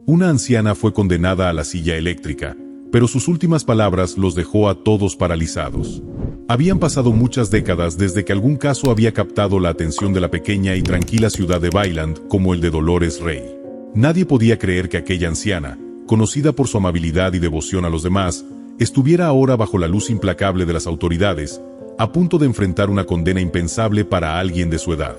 Una anciana fue condenada a la silla eléctrica, pero sus últimas palabras los dejó a todos paralizados. Habían pasado muchas décadas desde que algún caso había captado la atención de la pequeña y tranquila ciudad de Bailand como el de Dolores Rey. Nadie podía creer que aquella anciana, conocida por su amabilidad y devoción a los demás, estuviera ahora bajo la luz implacable de las autoridades, a punto de enfrentar una condena impensable para alguien de su edad.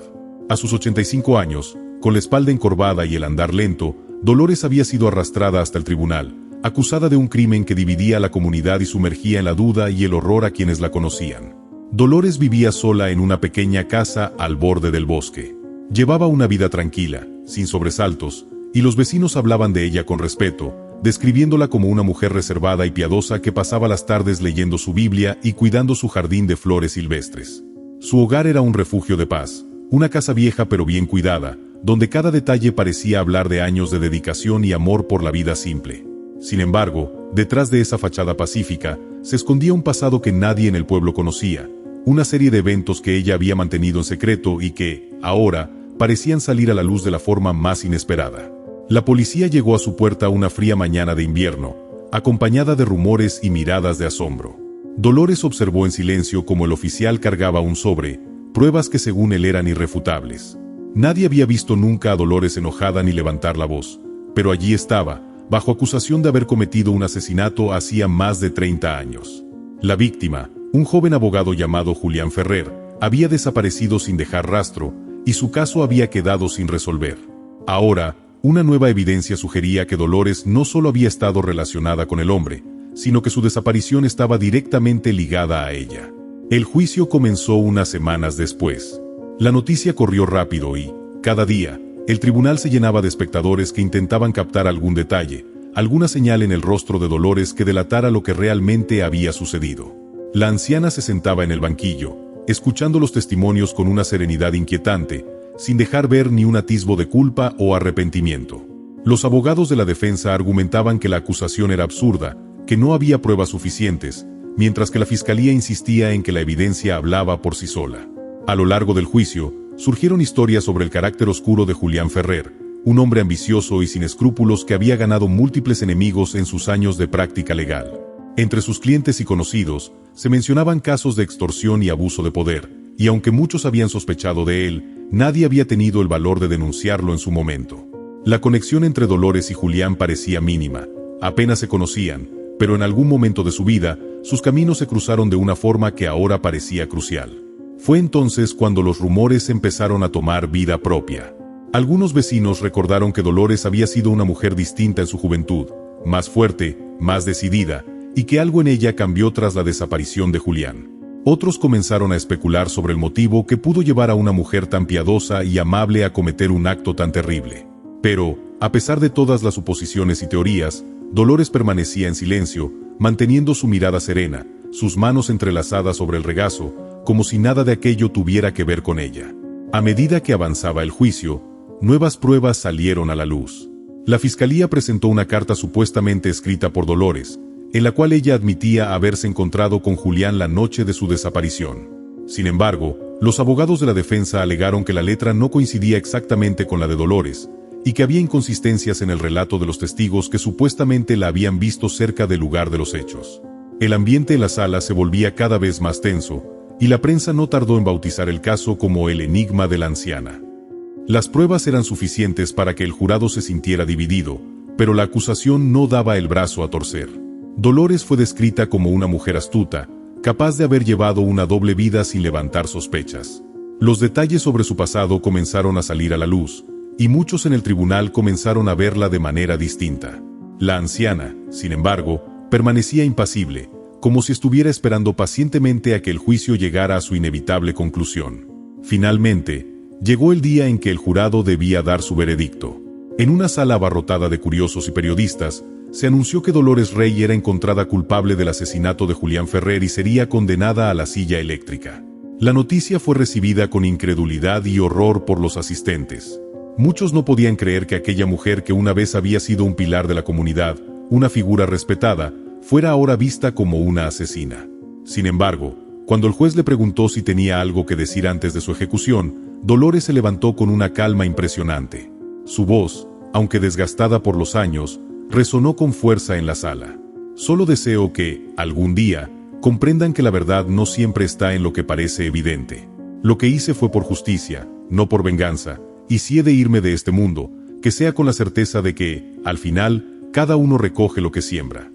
A sus 85 años, con la espalda encorvada y el andar lento, Dolores había sido arrastrada hasta el tribunal, acusada de un crimen que dividía a la comunidad y sumergía en la duda y el horror a quienes la conocían. Dolores vivía sola en una pequeña casa al borde del bosque. Llevaba una vida tranquila, sin sobresaltos, y los vecinos hablaban de ella con respeto, describiéndola como una mujer reservada y piadosa que pasaba las tardes leyendo su Biblia y cuidando su jardín de flores silvestres. Su hogar era un refugio de paz, una casa vieja pero bien cuidada, donde cada detalle parecía hablar de años de dedicación y amor por la vida simple. Sin embargo, detrás de esa fachada pacífica, se escondía un pasado que nadie en el pueblo conocía, una serie de eventos que ella había mantenido en secreto y que, ahora, parecían salir a la luz de la forma más inesperada. La policía llegó a su puerta una fría mañana de invierno, acompañada de rumores y miradas de asombro. Dolores observó en silencio cómo el oficial cargaba un sobre, pruebas que según él eran irrefutables. Nadie había visto nunca a Dolores enojada ni levantar la voz, pero allí estaba, bajo acusación de haber cometido un asesinato hacía más de 30 años. La víctima, un joven abogado llamado Julián Ferrer, había desaparecido sin dejar rastro, y su caso había quedado sin resolver. Ahora, una nueva evidencia sugería que Dolores no solo había estado relacionada con el hombre, sino que su desaparición estaba directamente ligada a ella. El juicio comenzó unas semanas después. La noticia corrió rápido y, cada día, el tribunal se llenaba de espectadores que intentaban captar algún detalle, alguna señal en el rostro de Dolores que delatara lo que realmente había sucedido. La anciana se sentaba en el banquillo, escuchando los testimonios con una serenidad inquietante, sin dejar ver ni un atisbo de culpa o arrepentimiento. Los abogados de la defensa argumentaban que la acusación era absurda, que no había pruebas suficientes, mientras que la fiscalía insistía en que la evidencia hablaba por sí sola. A lo largo del juicio, surgieron historias sobre el carácter oscuro de Julián Ferrer, un hombre ambicioso y sin escrúpulos que había ganado múltiples enemigos en sus años de práctica legal. Entre sus clientes y conocidos, se mencionaban casos de extorsión y abuso de poder, y aunque muchos habían sospechado de él, nadie había tenido el valor de denunciarlo en su momento. La conexión entre Dolores y Julián parecía mínima, apenas se conocían, pero en algún momento de su vida, sus caminos se cruzaron de una forma que ahora parecía crucial. Fue entonces cuando los rumores empezaron a tomar vida propia. Algunos vecinos recordaron que Dolores había sido una mujer distinta en su juventud, más fuerte, más decidida, y que algo en ella cambió tras la desaparición de Julián. Otros comenzaron a especular sobre el motivo que pudo llevar a una mujer tan piadosa y amable a cometer un acto tan terrible. Pero, a pesar de todas las suposiciones y teorías, Dolores permanecía en silencio, manteniendo su mirada serena, sus manos entrelazadas sobre el regazo, como si nada de aquello tuviera que ver con ella. A medida que avanzaba el juicio, nuevas pruebas salieron a la luz. La fiscalía presentó una carta supuestamente escrita por Dolores, en la cual ella admitía haberse encontrado con Julián la noche de su desaparición. Sin embargo, los abogados de la defensa alegaron que la letra no coincidía exactamente con la de Dolores, y que había inconsistencias en el relato de los testigos que supuestamente la habían visto cerca del lugar de los hechos. El ambiente en la sala se volvía cada vez más tenso, y la prensa no tardó en bautizar el caso como el enigma de la anciana. Las pruebas eran suficientes para que el jurado se sintiera dividido, pero la acusación no daba el brazo a torcer. Dolores fue descrita como una mujer astuta, capaz de haber llevado una doble vida sin levantar sospechas. Los detalles sobre su pasado comenzaron a salir a la luz, y muchos en el tribunal comenzaron a verla de manera distinta. La anciana, sin embargo, permanecía impasible, como si estuviera esperando pacientemente a que el juicio llegara a su inevitable conclusión. Finalmente, llegó el día en que el jurado debía dar su veredicto. En una sala abarrotada de curiosos y periodistas, se anunció que Dolores Rey era encontrada culpable del asesinato de Julián Ferrer y sería condenada a la silla eléctrica. La noticia fue recibida con incredulidad y horror por los asistentes. Muchos no podían creer que aquella mujer que una vez había sido un pilar de la comunidad, una figura respetada, fuera ahora vista como una asesina. Sin embargo, cuando el juez le preguntó si tenía algo que decir antes de su ejecución, Dolores se levantó con una calma impresionante. Su voz, aunque desgastada por los años, resonó con fuerza en la sala. Solo deseo que, algún día, comprendan que la verdad no siempre está en lo que parece evidente. Lo que hice fue por justicia, no por venganza, y si he de irme de este mundo, que sea con la certeza de que, al final, cada uno recoge lo que siembra.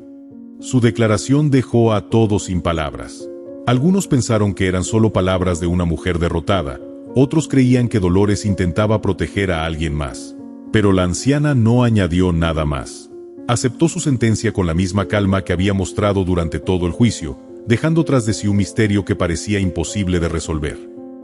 Su declaración dejó a todos sin palabras. Algunos pensaron que eran solo palabras de una mujer derrotada, otros creían que Dolores intentaba proteger a alguien más. Pero la anciana no añadió nada más. Aceptó su sentencia con la misma calma que había mostrado durante todo el juicio, dejando tras de sí un misterio que parecía imposible de resolver.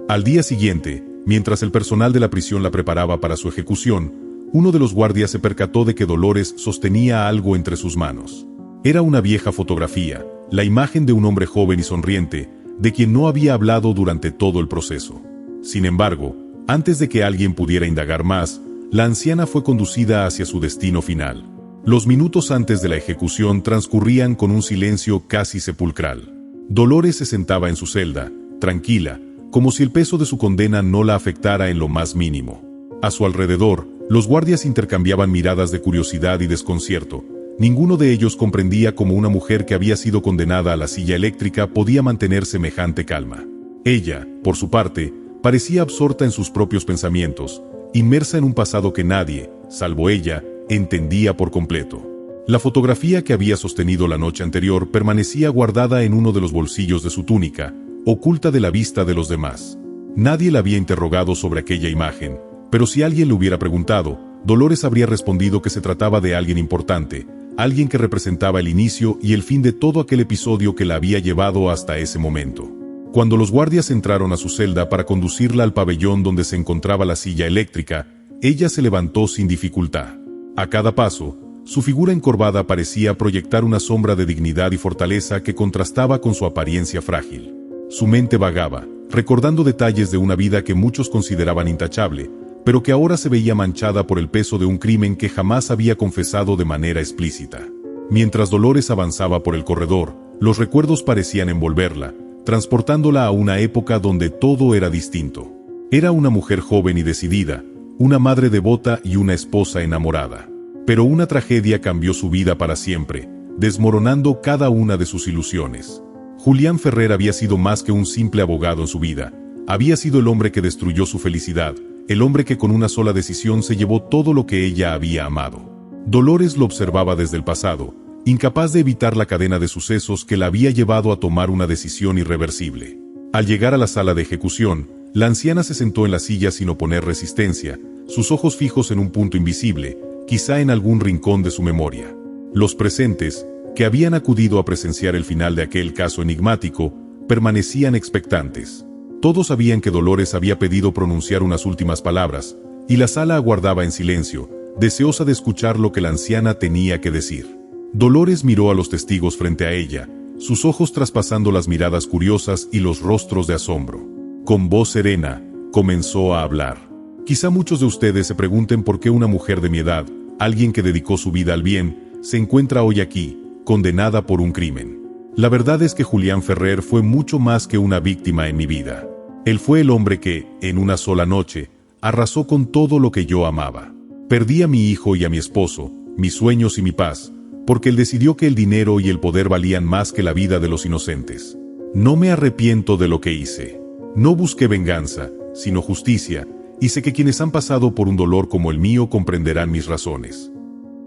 Al día siguiente, mientras el personal de la prisión la preparaba para su ejecución, uno de los guardias se percató de que Dolores sostenía algo entre sus manos. Era una vieja fotografía, la imagen de un hombre joven y sonriente, de quien no había hablado durante todo el proceso. Sin embargo, antes de que alguien pudiera indagar más, la anciana fue conducida hacia su destino final. Los minutos antes de la ejecución transcurrían con un silencio casi sepulcral. Dolores se sentaba en su celda, tranquila, como si el peso de su condena no la afectara en lo más mínimo. A su alrededor, los guardias intercambiaban miradas de curiosidad y desconcierto. Ninguno de ellos comprendía cómo una mujer que había sido condenada a la silla eléctrica podía mantener semejante calma. Ella, por su parte, parecía absorta en sus propios pensamientos, inmersa en un pasado que nadie, salvo ella, entendía por completo. La fotografía que había sostenido la noche anterior permanecía guardada en uno de los bolsillos de su túnica, oculta de la vista de los demás. Nadie la había interrogado sobre aquella imagen, pero si alguien le hubiera preguntado, Dolores habría respondido que se trataba de alguien importante, alguien que representaba el inicio y el fin de todo aquel episodio que la había llevado hasta ese momento. Cuando los guardias entraron a su celda para conducirla al pabellón donde se encontraba la silla eléctrica, ella se levantó sin dificultad. A cada paso, su figura encorvada parecía proyectar una sombra de dignidad y fortaleza que contrastaba con su apariencia frágil. Su mente vagaba, recordando detalles de una vida que muchos consideraban intachable, pero que ahora se veía manchada por el peso de un crimen que jamás había confesado de manera explícita. Mientras Dolores avanzaba por el corredor, los recuerdos parecían envolverla, transportándola a una época donde todo era distinto. Era una mujer joven y decidida, una madre devota y una esposa enamorada. Pero una tragedia cambió su vida para siempre, desmoronando cada una de sus ilusiones. Julián Ferrer había sido más que un simple abogado en su vida. Había sido el hombre que destruyó su felicidad, el hombre que con una sola decisión se llevó todo lo que ella había amado. Dolores lo observaba desde el pasado, incapaz de evitar la cadena de sucesos que la había llevado a tomar una decisión irreversible. Al llegar a la sala de ejecución, la anciana se sentó en la silla sin oponer resistencia, sus ojos fijos en un punto invisible, quizá en algún rincón de su memoria. Los presentes, que habían acudido a presenciar el final de aquel caso enigmático, permanecían expectantes. Todos sabían que Dolores había pedido pronunciar unas últimas palabras, y la sala aguardaba en silencio, deseosa de escuchar lo que la anciana tenía que decir. Dolores miró a los testigos frente a ella, sus ojos traspasando las miradas curiosas y los rostros de asombro. Con voz serena, comenzó a hablar. Quizá muchos de ustedes se pregunten por qué una mujer de mi edad, alguien que dedicó su vida al bien, se encuentra hoy aquí, condenada por un crimen. La verdad es que Julián Ferrer fue mucho más que una víctima en mi vida. Él fue el hombre que, en una sola noche, arrasó con todo lo que yo amaba. Perdí a mi hijo y a mi esposo, mis sueños y mi paz, porque él decidió que el dinero y el poder valían más que la vida de los inocentes. No me arrepiento de lo que hice. No busqué venganza, sino justicia, y sé que quienes han pasado por un dolor como el mío comprenderán mis razones.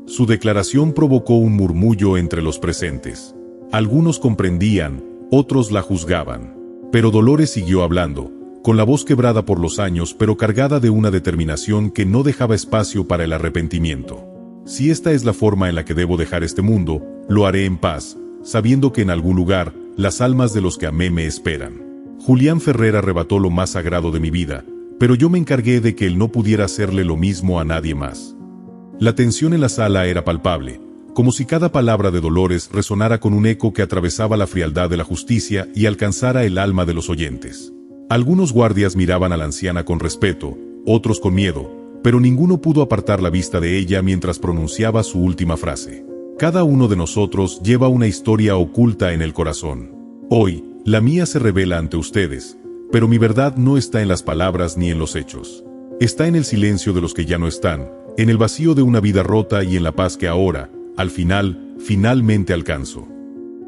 Su declaración provocó un murmullo entre los presentes. Algunos comprendían, otros la juzgaban. Pero Dolores siguió hablando, con la voz quebrada por los años pero cargada de una determinación que no dejaba espacio para el arrepentimiento. Si esta es la forma en la que debo dejar este mundo, lo haré en paz, sabiendo que en algún lugar, las almas de los que amé me esperan. Julián Ferrer arrebató lo más sagrado de mi vida, pero yo me encargué de que él no pudiera hacerle lo mismo a nadie más. La tensión en la sala era palpable, como si cada palabra de Dolores resonara con un eco que atravesaba la frialdad de la justicia y alcanzara el alma de los oyentes. Algunos guardias miraban a la anciana con respeto, otros con miedo, pero ninguno pudo apartar la vista de ella mientras pronunciaba su última frase. Cada uno de nosotros lleva una historia oculta en el corazón. Hoy, la mía se revela ante ustedes, pero mi verdad no está en las palabras ni en los hechos. Está en el silencio de los que ya no están, en el vacío de una vida rota y en la paz que ahora, al final, finalmente alcanzo.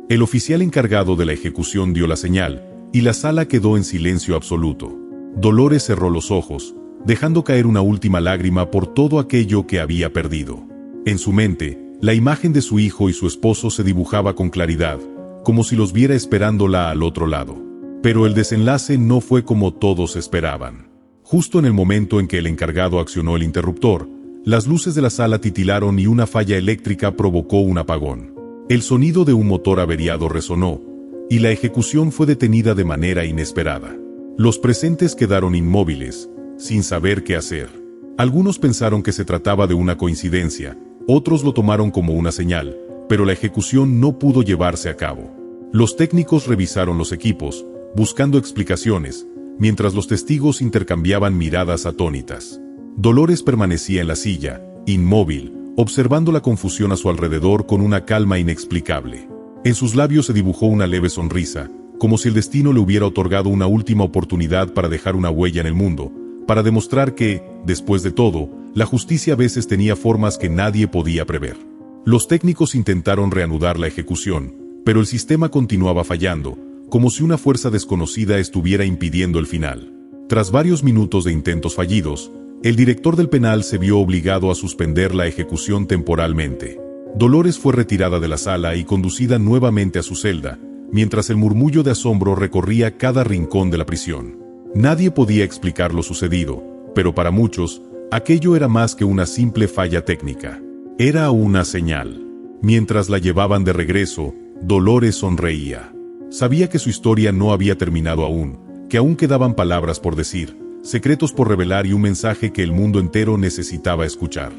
El oficial encargado de la ejecución dio la señal, y la sala quedó en silencio absoluto. Dolores cerró los ojos, dejando caer una última lágrima por todo aquello que había perdido. En su mente, la imagen de su hijo y su esposo se dibujaba con claridad, como si los viera esperándola al otro lado. Pero el desenlace no fue como todos esperaban. Justo en el momento en que el encargado accionó el interruptor, las luces de la sala titilaron y una falla eléctrica provocó un apagón. El sonido de un motor averiado resonó, y la ejecución fue detenida de manera inesperada. Los presentes quedaron inmóviles, sin saber qué hacer. Algunos pensaron que se trataba de una coincidencia, otros lo tomaron como una señal, pero la ejecución no pudo llevarse a cabo. Los técnicos revisaron los equipos, buscando explicaciones, mientras los testigos intercambiaban miradas atónitas. Dolores permanecía en la silla, inmóvil, observando la confusión a su alrededor con una calma inexplicable. En sus labios se dibujó una leve sonrisa, como si el destino le hubiera otorgado una última oportunidad para dejar una huella en el mundo, para demostrar que, después de todo, la justicia a veces tenía formas que nadie podía prever. Los técnicos intentaron reanudar la ejecución, pero el sistema continuaba fallando, como si una fuerza desconocida estuviera impidiendo el final. Tras varios minutos de intentos fallidos, el director del penal se vio obligado a suspender la ejecución temporalmente. Dolores fue retirada de la sala y conducida nuevamente a su celda, mientras el murmullo de asombro recorría cada rincón de la prisión. Nadie podía explicar lo sucedido, pero para muchos, aquello era más que una simple falla técnica. Era una señal. Mientras la llevaban de regreso, Dolores sonreía. Sabía que su historia no había terminado aún, que aún quedaban palabras por decir, secretos por revelar y un mensaje que el mundo entero necesitaba escuchar.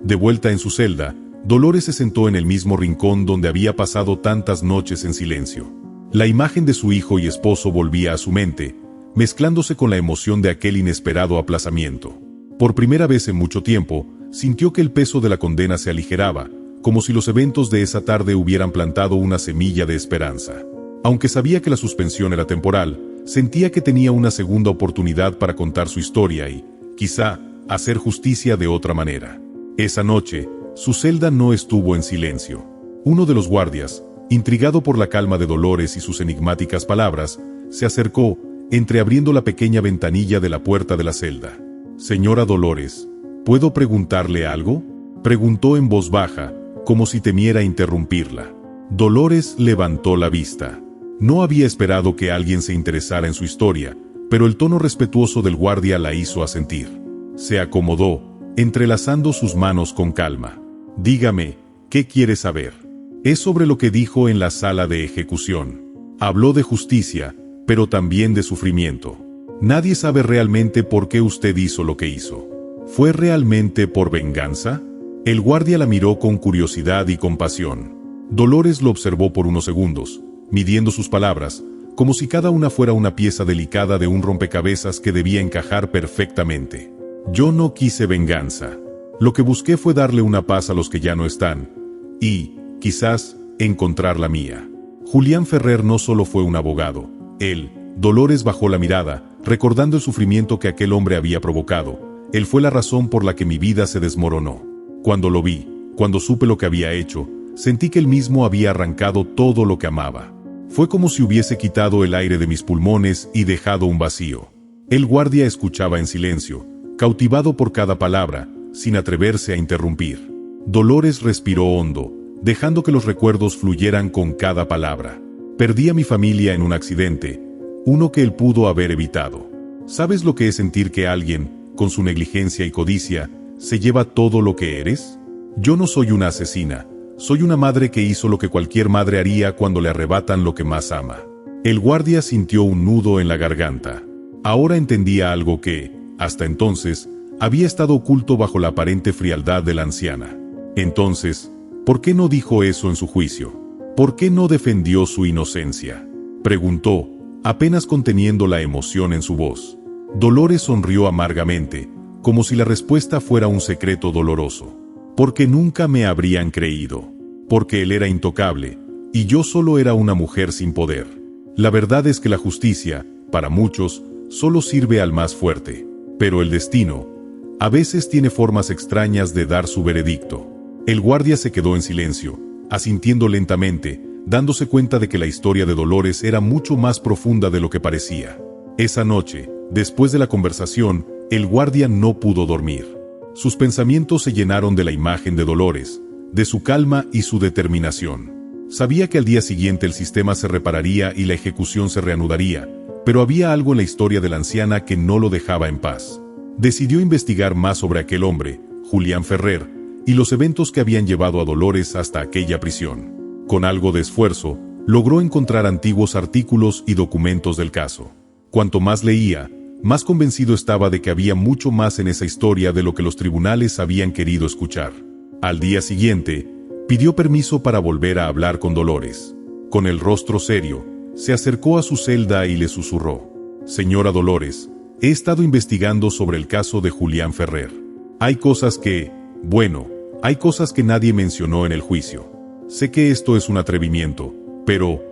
De vuelta en su celda, Dolores se sentó en el mismo rincón donde había pasado tantas noches en silencio. La imagen de su hijo y esposo volvía a su mente, mezclándose con la emoción de aquel inesperado aplazamiento. Por primera vez en mucho tiempo, sintió que el peso de la condena se aligeraba, como si los eventos de esa tarde hubieran plantado una semilla de esperanza. Aunque sabía que la suspensión era temporal, sentía que tenía una segunda oportunidad para contar su historia y, quizá, hacer justicia de otra manera. Esa noche, su celda no estuvo en silencio. Uno de los guardias, intrigado por la calma de Dolores y sus enigmáticas palabras, se acercó, entreabriendo la pequeña ventanilla de la puerta de la celda. «Señora Dolores, ¿puedo preguntarle algo?», preguntó en voz baja, como si temiera interrumpirla. Dolores levantó la vista. No había esperado que alguien se interesara en su historia, pero el tono respetuoso del guardia la hizo asentir. Se acomodó, entrelazando sus manos con calma. «Dígame, ¿qué quiere saber?». «Es sobre lo que dijo en la sala de ejecución. Habló de justicia, pero también de sufrimiento. Nadie sabe realmente por qué usted hizo lo que hizo. ¿Fue realmente por venganza?». El guardia la miró con curiosidad y compasión. Dolores lo observó por unos segundos, midiendo sus palabras, como si cada una fuera una pieza delicada de un rompecabezas que debía encajar perfectamente. «Yo no quise venganza. Lo que busqué fue darle una paz a los que ya no están, y, quizás, encontrar la mía». Julián Ferrer no solo fue un abogado. Él, Dolores bajó la mirada, recordando el sufrimiento que aquel hombre había provocado. Él fue la razón por la que mi vida se desmoronó. Cuando lo vi, cuando supe lo que había hecho, sentí que él mismo había arrancado todo lo que amaba. Fue como si hubiese quitado el aire de mis pulmones y dejado un vacío. El guardia escuchaba en silencio, cautivado por cada palabra, sin atreverse a interrumpir. Dolores respiró hondo, dejando que los recuerdos fluyeran con cada palabra. «Perdí a mi familia en un accidente, uno que él pudo haber evitado. ¿Sabes lo que es sentir que alguien, con su negligencia y codicia, se lleva todo lo que eres? Yo no soy una asesina. Soy una madre que hizo lo que cualquier madre haría cuando le arrebatan lo que más ama». El guardia sintió un nudo en la garganta. Ahora entendía algo que, hasta entonces, había estado oculto bajo la aparente frialdad de la anciana. Entonces, ¿por qué no dijo eso en su juicio? ¿Por qué no defendió su inocencia?, preguntó, apenas conteniendo la emoción en su voz. Dolores sonrió amargamente, como si la respuesta fuera un secreto doloroso. «Porque nunca me habrían creído. Porque él era intocable, y yo solo era una mujer sin poder. La verdad es que la justicia, para muchos, solo sirve al más fuerte. Pero el destino, A veces tiene formas extrañas de dar su veredicto. El guardia se quedó en silencio, asintiendo lentamente, dándose cuenta de que la historia de Dolores era mucho más profunda de lo que parecía. Esa noche, después de la conversación, el guardia no pudo dormir. Sus pensamientos se llenaron de la imagen de Dolores, de su calma y su determinación. Sabía que al día siguiente el sistema se repararía y la ejecución se reanudaría, pero había algo en la historia de la anciana que no lo dejaba en paz. Decidió investigar más sobre aquel hombre, Julián Ferrer, y los eventos que habían llevado a Dolores hasta aquella prisión. Con algo de esfuerzo, logró encontrar antiguos artículos y documentos del caso. Cuanto más leía, más convencido estaba de que había mucho más en esa historia de lo que los tribunales habían querido escuchar. Al día siguiente, pidió permiso para volver a hablar con Dolores. Con el rostro serio, se acercó a su celda y le susurró: «Señora Dolores, he estado investigando sobre el caso de Julián Ferrer. Hay cosas que nadie mencionó en el juicio. Sé que esto es un atrevimiento, pero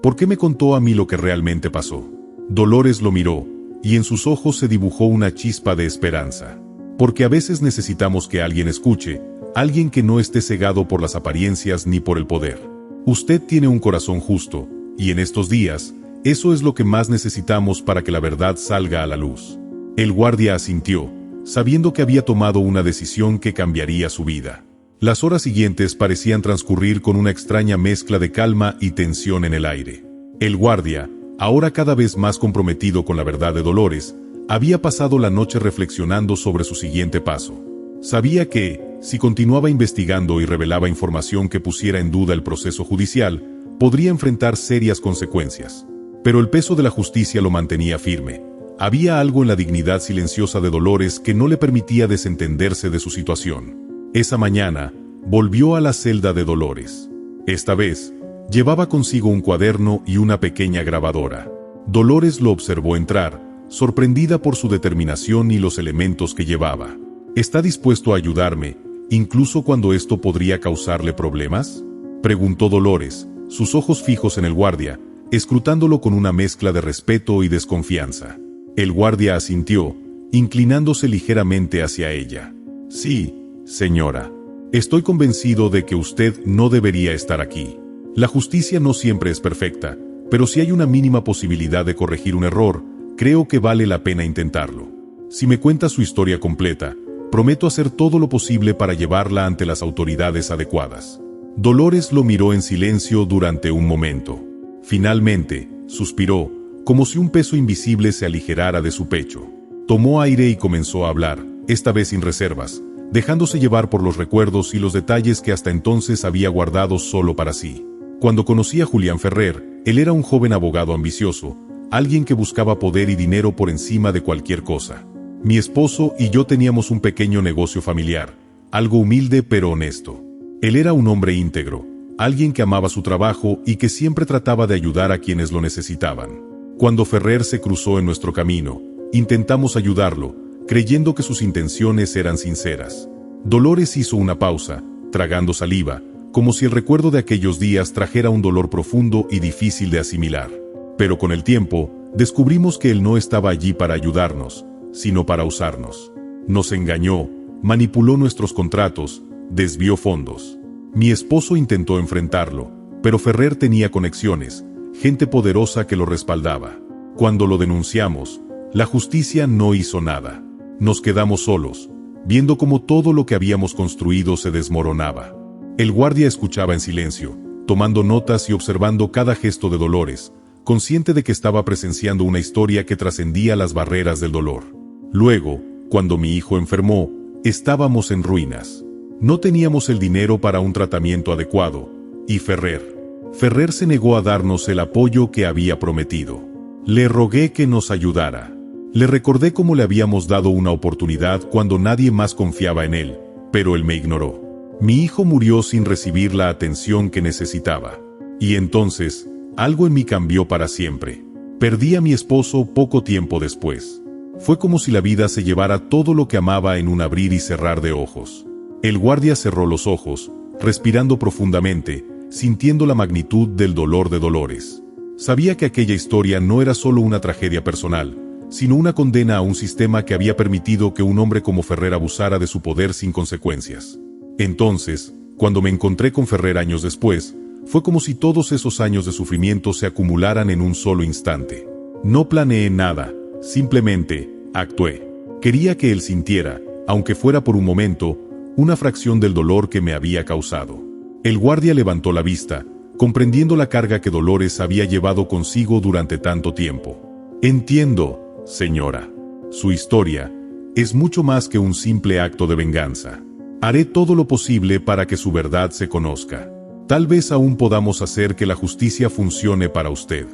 ¿por qué me contó a mí lo que realmente pasó?». Dolores lo miró, y en sus ojos se dibujó una chispa de esperanza. Porque a veces necesitamos que alguien escuche, alguien que no esté cegado por las apariencias ni por el poder. Usted tiene un corazón justo, y en estos días, eso es lo que más necesitamos para que la verdad salga a la luz. El guardia asintió, sabiendo que había tomado una decisión que cambiaría su vida. Las horas siguientes parecían transcurrir con una extraña mezcla de calma y tensión en el aire. El guardia, ahora cada vez más comprometido con la verdad de Dolores, había pasado la noche reflexionando sobre su siguiente paso. Sabía que, si continuaba investigando y revelaba información que pusiera en duda el proceso judicial, podría enfrentar serias consecuencias. Pero el peso de la justicia lo mantenía firme. Había algo en la dignidad silenciosa de Dolores que no le permitía desentenderse de su situación. Esa mañana, volvió a la celda de Dolores. Esta vez, llevaba consigo un cuaderno y una pequeña grabadora. Dolores lo observó entrar, sorprendida por su determinación y los elementos que llevaba. ¿Está dispuesto a ayudarme, incluso cuando esto podría causarle problemas?, preguntó Dolores, sus ojos fijos en el guardia, escrutándolo con una mezcla de respeto y desconfianza. El guardia asintió, inclinándose ligeramente hacia ella. «Sí, señora. Estoy convencido de que usted no debería estar aquí. La justicia no siempre es perfecta, pero si hay una mínima posibilidad de corregir un error, creo que vale la pena intentarlo. Si me cuenta su historia completa, prometo hacer todo lo posible para llevarla ante las autoridades adecuadas». Dolores lo miró en silencio durante un momento. Finalmente, suspiró, como si un peso invisible se aligerara de su pecho. Tomó aire y comenzó a hablar, esta vez sin reservas, dejándose llevar por los recuerdos y los detalles que hasta entonces había guardado solo para sí. Cuando conocí a Julián Ferrer, él era un joven abogado ambicioso, alguien que buscaba poder y dinero por encima de cualquier cosa. Mi esposo y yo teníamos un pequeño negocio familiar, algo humilde pero honesto. Él era un hombre íntegro, alguien que amaba su trabajo y que siempre trataba de ayudar a quienes lo necesitaban. Cuando Ferrer se cruzó en nuestro camino, intentamos ayudarlo, creyendo que sus intenciones eran sinceras. Dolores hizo una pausa, tragando saliva, como si el recuerdo de aquellos días trajera un dolor profundo y difícil de asimilar. Pero con el tiempo, descubrimos que él no estaba allí para ayudarnos, sino para usarnos. Nos engañó, manipuló nuestros contratos, desvió fondos. Mi esposo intentó enfrentarlo, pero Ferrer tenía conexiones, gente poderosa que lo respaldaba. Cuando lo denunciamos, la justicia no hizo nada. Nos quedamos solos, viendo cómo todo lo que habíamos construido se desmoronaba. El guardia escuchaba en silencio, tomando notas y observando cada gesto de Dolores, consciente de que estaba presenciando una historia que trascendía las barreras del dolor. Luego, cuando mi hijo enfermó, estábamos en ruinas. No teníamos el dinero para un tratamiento adecuado, y Ferrer se negó a darnos el apoyo que había prometido. Le rogué que nos ayudara. Le recordé cómo le habíamos dado una oportunidad cuando nadie más confiaba en él, pero él me ignoró. Mi hijo murió sin recibir la atención que necesitaba. Y entonces, algo en mí cambió para siempre. Perdí a mi esposo poco tiempo después. Fue como si la vida se llevara todo lo que amaba en un abrir y cerrar de ojos. El guardia cerró los ojos, respirando profundamente, sintiendo la magnitud del dolor de Dolores. Sabía que aquella historia no era solo una tragedia personal, sino una condena a un sistema que había permitido que un hombre como Ferrer abusara de su poder sin consecuencias. Entonces, cuando me encontré con Ferrer años después, fue como si todos esos años de sufrimiento se acumularan en un solo instante. No planeé nada, simplemente actué. Quería que él sintiera, aunque fuera por un momento, una fracción del dolor que me había causado. El guardia levantó la vista, comprendiendo la carga que Dolores había llevado consigo durante tanto tiempo. Entiendo, señora. Su historia es mucho más que un simple acto de venganza. Haré todo lo posible para que su verdad se conozca. Tal vez aún podamos hacer que la justicia funcione para usted.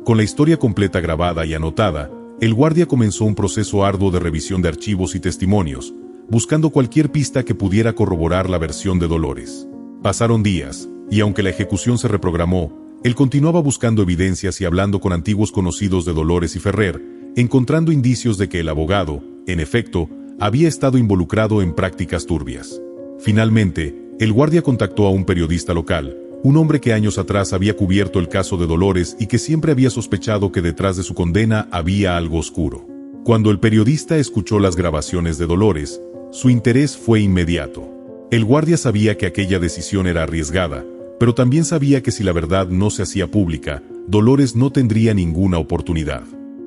Con la historia completa grabada y anotada, el guardia comenzó un proceso arduo de revisión de archivos y testimonios, buscando cualquier pista que pudiera corroborar la versión de Dolores. Pasaron días, y aunque la ejecución se reprogramó, él continuaba buscando evidencias y hablando con antiguos conocidos de Dolores y Ferrer, encontrando indicios de que el abogado, en efecto, había estado involucrado en prácticas turbias. Finalmente, el guardia contactó a un periodista local, un hombre que años atrás había cubierto el caso de Dolores y que siempre había sospechado que detrás de su condena había algo oscuro. Cuando el periodista escuchó las grabaciones de Dolores, su interés fue inmediato. El guardia sabía que aquella decisión era arriesgada, pero también sabía que si la verdad no se hacía pública, Dolores no tendría ninguna oportunidad.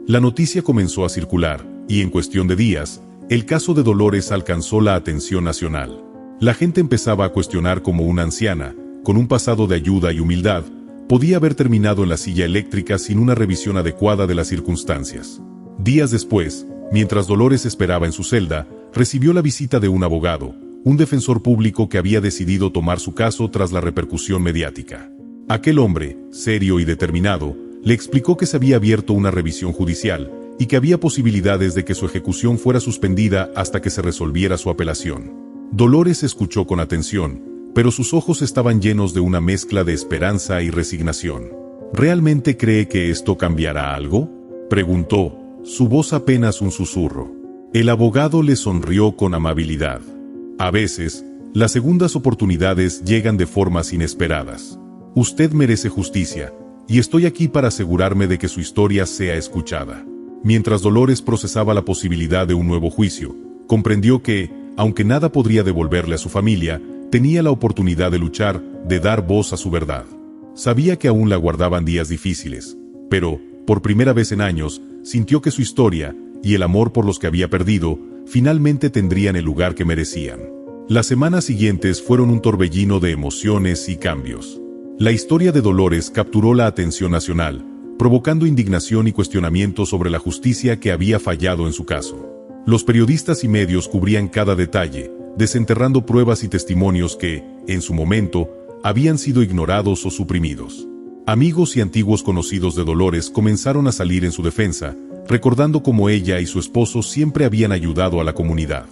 La noticia comenzó a circular, y en cuestión de días, el caso de Dolores alcanzó la atención nacional. La gente empezaba a cuestionar cómo una anciana, con un pasado de ayuda y humildad, podía haber terminado en la silla eléctrica sin una revisión adecuada de las circunstancias. Días después, mientras Dolores esperaba en su celda, recibió la visita de un abogado, un defensor público que había decidido tomar su caso tras la repercusión mediática. Aquel hombre, serio y determinado, le explicó que se había abierto una revisión judicial y que había posibilidades de que su ejecución fuera suspendida hasta que se resolviera su apelación. Dolores escuchó con atención, pero sus ojos estaban llenos de una mezcla de esperanza y resignación. ¿Realmente cree que esto cambiará algo?, preguntó, su voz apenas un susurro. El abogado le sonrió con amabilidad. A veces, las segundas oportunidades llegan de formas inesperadas. Usted merece justicia, y estoy aquí para asegurarme de que su historia sea escuchada. Mientras Dolores procesaba la posibilidad de un nuevo juicio, comprendió que, aunque nada podría devolverle a su familia, tenía la oportunidad de luchar, de dar voz a su verdad. Sabía que aún la guardaban días difíciles, pero, por primera vez en años, sintió que su historia, y el amor por los que había perdido, finalmente tendrían el lugar que merecían. Las semanas siguientes fueron un torbellino de emociones y cambios. La historia de Dolores capturó la atención nacional, provocando indignación y cuestionamiento sobre la justicia que había fallado en su caso. Los periodistas y medios cubrían cada detalle, desenterrando pruebas y testimonios que, en su momento, habían sido ignorados o suprimidos. Amigos y antiguos conocidos de Dolores comenzaron a salir en su defensa, recordando cómo ella y su esposo siempre habían ayudado a la comunidad.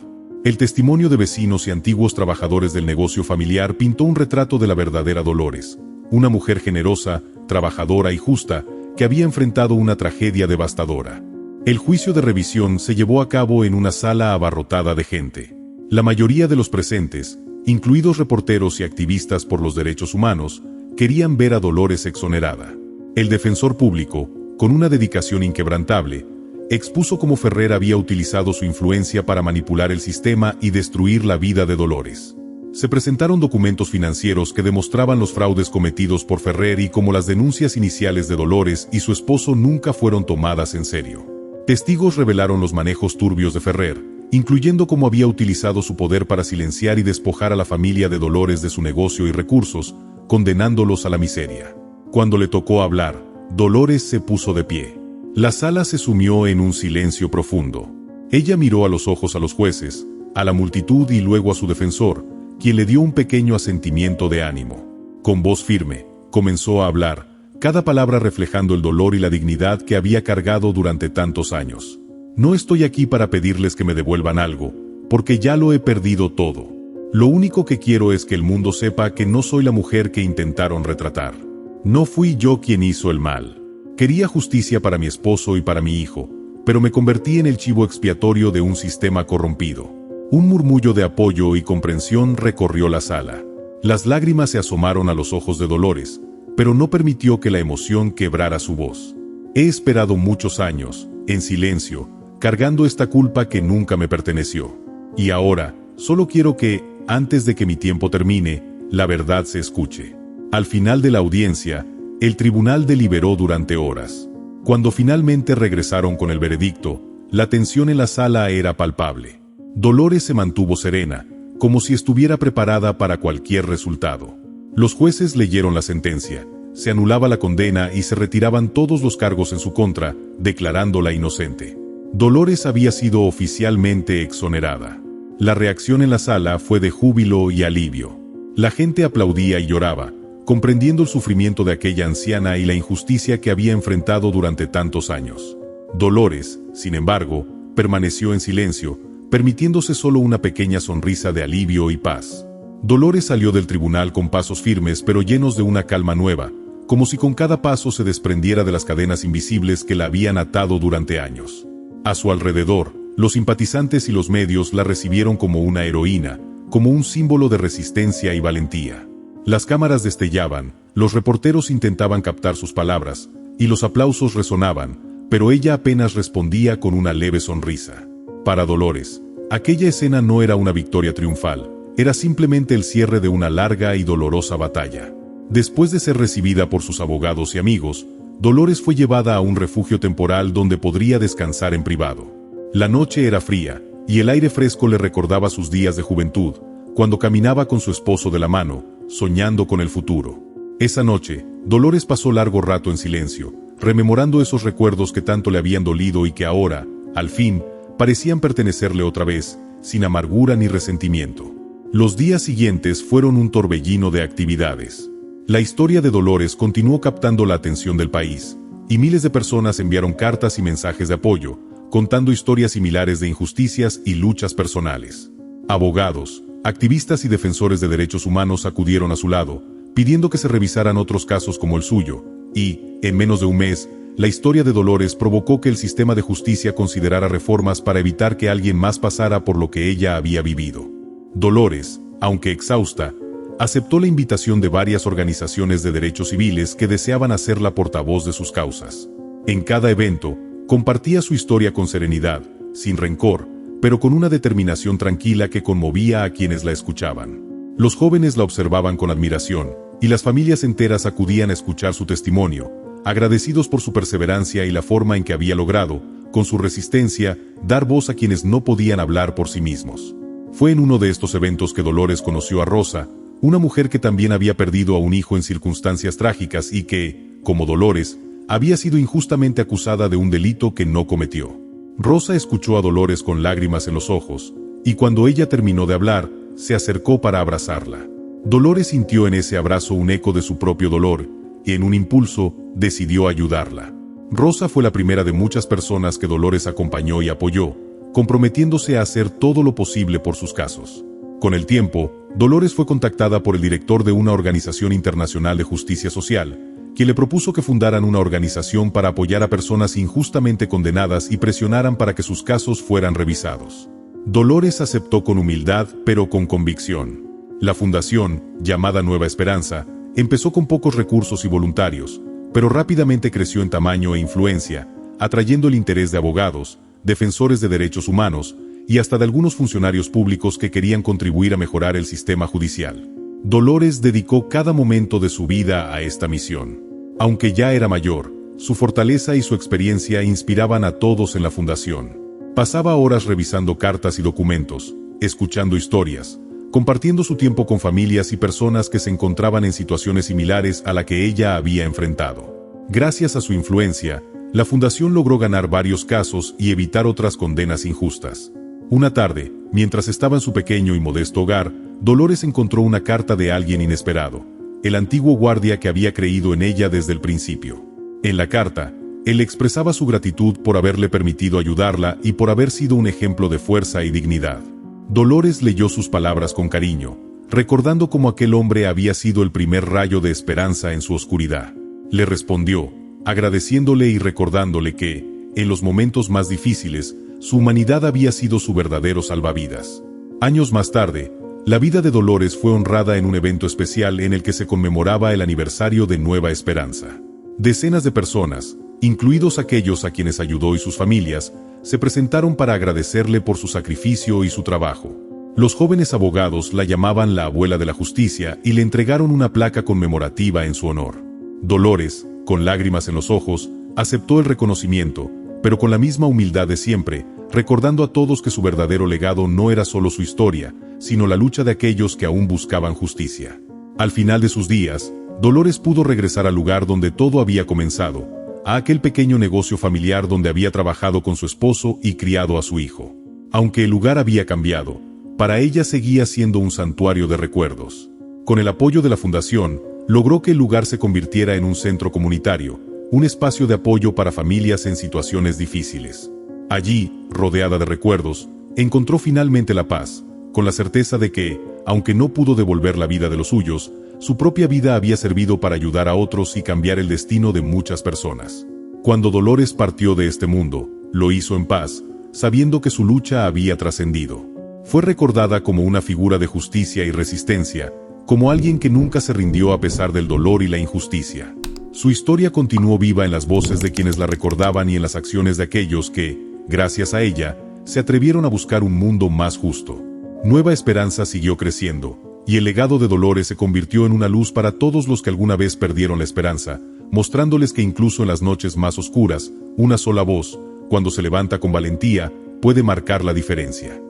El testimonio de vecinos y antiguos trabajadores del negocio familiar pintó un retrato de la verdadera Dolores, una mujer generosa, trabajadora y justa, que había enfrentado una tragedia devastadora. El juicio de revisión se llevó a cabo en una sala abarrotada de gente. La mayoría de los presentes, incluidos reporteros y activistas por los derechos humanos, querían ver a Dolores exonerada. El defensor público, con una dedicación inquebrantable, expuso cómo Ferrer había utilizado su influencia para manipular el sistema y destruir la vida de Dolores. Se presentaron documentos financieros que demostraban los fraudes cometidos por Ferrer y cómo las denuncias iniciales de Dolores y su esposo nunca fueron tomadas en serio. Testigos revelaron los manejos turbios de Ferrer, incluyendo cómo había utilizado su poder para silenciar y despojar a la familia de Dolores de su negocio y recursos, condenándolos a la miseria. Cuando le tocó hablar, Dolores se puso de pie. La sala se sumió en un silencio profundo. Ella miró a los ojos a los jueces, a la multitud y luego a su defensor, quien le dio un pequeño asentimiento de ánimo. Con voz firme, comenzó a hablar, cada palabra reflejando el dolor y la dignidad que había cargado durante tantos años. No estoy aquí para pedirles que me devuelvan algo, porque ya lo he perdido todo. Lo único que quiero es que el mundo sepa que no soy la mujer que intentaron retratar. No fui yo quien hizo el mal. Quería justicia para mi esposo y para mi hijo, pero me convertí en el chivo expiatorio de un sistema corrompido. Un murmullo de apoyo y comprensión recorrió la sala. Las lágrimas se asomaron a los ojos de Dolores, pero no permitió que la emoción quebrara su voz. He esperado muchos años, en silencio, cargando esta culpa que nunca me perteneció. Y ahora, solo quiero que, antes de que mi tiempo termine, la verdad se escuche. Al final de la audiencia, el tribunal deliberó durante horas. Cuando finalmente regresaron con el veredicto, la tensión en la sala era palpable. Dolores se mantuvo serena, como si estuviera preparada para cualquier resultado. Los jueces leyeron la sentencia, se anulaba la condena y se retiraban todos los cargos en su contra, declarándola inocente. Dolores había sido oficialmente exonerada. La reacción en la sala fue de júbilo y alivio. La gente aplaudía y lloraba, comprendiendo el sufrimiento de aquella anciana y la injusticia que había enfrentado durante tantos años. Dolores, sin embargo, permaneció en silencio, permitiéndose solo una pequeña sonrisa de alivio y paz. Dolores salió del tribunal con pasos firmes pero llenos de una calma nueva, como si con cada paso se desprendiera de las cadenas invisibles que la habían atado durante años. A su alrededor, los simpatizantes y los medios la recibieron como una heroína, como un símbolo de resistencia y valentía. Las cámaras destellaban, los reporteros intentaban captar sus palabras, y los aplausos resonaban, pero ella apenas respondía con una leve sonrisa. Para Dolores, aquella escena no era una victoria triunfal, era simplemente el cierre de una larga y dolorosa batalla. Después de ser recibida por sus abogados y amigos, Dolores fue llevada a un refugio temporal donde podría descansar en privado. La noche era fría, y el aire fresco le recordaba sus días de juventud, cuando caminaba con su esposo de la mano, soñando con el futuro. Esa noche, Dolores pasó largo rato en silencio, rememorando esos recuerdos que tanto le habían dolido y que ahora, al fin, parecían pertenecerle otra vez, sin amargura ni resentimiento. Los días siguientes fueron un torbellino de actividades. La historia de Dolores continuó captando la atención del país, y miles de personas enviaron cartas y mensajes de apoyo, contando historias similares de injusticias y luchas personales. Abogados, activistas y defensores de derechos humanos acudieron a su lado, pidiendo que se revisaran otros casos como el suyo, y, en menos de un mes, la historia de Dolores provocó que el sistema de justicia considerara reformas para evitar que alguien más pasara por lo que ella había vivido. Dolores, aunque exhausta, aceptó la invitación de varias organizaciones de derechos civiles que deseaban hacer la portavoz de sus causas. En cada evento, compartía su historia con serenidad, sin rencor, pero con una determinación tranquila que conmovía a quienes la escuchaban. Los jóvenes la observaban con admiración, y las familias enteras acudían a escuchar su testimonio, agradecidos por su perseverancia y la forma en que había logrado, con su resistencia, dar voz a quienes no podían hablar por sí mismos. Fue en uno de estos eventos que Dolores conoció a Rosa, una mujer que también había perdido a un hijo en circunstancias trágicas y que, como Dolores, había sido injustamente acusada de un delito que no cometió. Rosa escuchó a Dolores con lágrimas en los ojos, y cuando ella terminó de hablar, se acercó para abrazarla. Dolores sintió en ese abrazo un eco de su propio dolor, y en un impulso, decidió ayudarla. Rosa fue la primera de muchas personas que Dolores acompañó y apoyó, comprometiéndose a hacer todo lo posible por sus casos. Con el tiempo, Dolores fue contactada por el director de una organización internacional de justicia social, quien le propuso que fundaran una organización para apoyar a personas injustamente condenadas y presionaran para que sus casos fueran revisados. Dolores aceptó con humildad, pero con convicción. La fundación, llamada Nueva Esperanza, empezó con pocos recursos y voluntarios, pero rápidamente creció en tamaño e influencia, atrayendo el interés de abogados, defensores de derechos humanos y hasta de algunos funcionarios públicos que querían contribuir a mejorar el sistema judicial. Dolores dedicó cada momento de su vida a esta misión. Aunque ya era mayor, su fortaleza y su experiencia inspiraban a todos en la fundación. Pasaba horas revisando cartas y documentos, escuchando historias, compartiendo su tiempo con familias y personas que se encontraban en situaciones similares a la que ella había enfrentado. Gracias a su influencia, la fundación logró ganar varios casos y evitar otras condenas injustas. Una tarde, mientras estaba en su pequeño y modesto hogar, Dolores encontró una carta de alguien inesperado, el antiguo guardia que había creído en ella desde el principio. En la carta, él expresaba su gratitud por haberle permitido ayudarla y por haber sido un ejemplo de fuerza y dignidad. Dolores leyó sus palabras con cariño, recordando cómo aquel hombre había sido el primer rayo de esperanza en su oscuridad. Le respondió, agradeciéndole y recordándole que, en los momentos más difíciles, su humanidad había sido su verdadero salvavidas. Años más tarde, la vida de Dolores fue honrada en un evento especial en el que se conmemoraba el aniversario de Nueva Esperanza. Decenas de personas, incluidos aquellos a quienes ayudó y sus familias, se presentaron para agradecerle por su sacrificio y su trabajo. Los jóvenes abogados la llamaban la abuela de la justicia y le entregaron una placa conmemorativa en su honor. Dolores, con lágrimas en los ojos, aceptó el reconocimiento, pero con la misma humildad de siempre, recordando a todos que su verdadero legado no era solo su historia, sino la lucha de aquellos que aún buscaban justicia. Al final de sus días, Dolores pudo regresar al lugar donde todo había comenzado, a aquel pequeño negocio familiar donde había trabajado con su esposo y criado a su hijo. Aunque el lugar había cambiado, para ella seguía siendo un santuario de recuerdos. Con el apoyo de la fundación, logró que el lugar se convirtiera en un centro comunitario, un espacio de apoyo para familias en situaciones difíciles. Allí, rodeada de recuerdos, encontró finalmente la paz, con la certeza de que, aunque no pudo devolver la vida de los suyos, su propia vida había servido para ayudar a otros y cambiar el destino de muchas personas. Cuando Dolores partió de este mundo, lo hizo en paz, sabiendo que su lucha había trascendido. Fue recordada como una figura de justicia y resistencia, como alguien que nunca se rindió a pesar del dolor y la injusticia. Su historia continuó viva en las voces de quienes la recordaban y en las acciones de aquellos que, gracias a ella, se atrevieron a buscar un mundo más justo. Nueva Esperanza siguió creciendo, y el legado de Dolores se convirtió en una luz para todos los que alguna vez perdieron la esperanza, mostrándoles que incluso en las noches más oscuras, una sola voz, cuando se levanta con valentía, puede marcar la diferencia.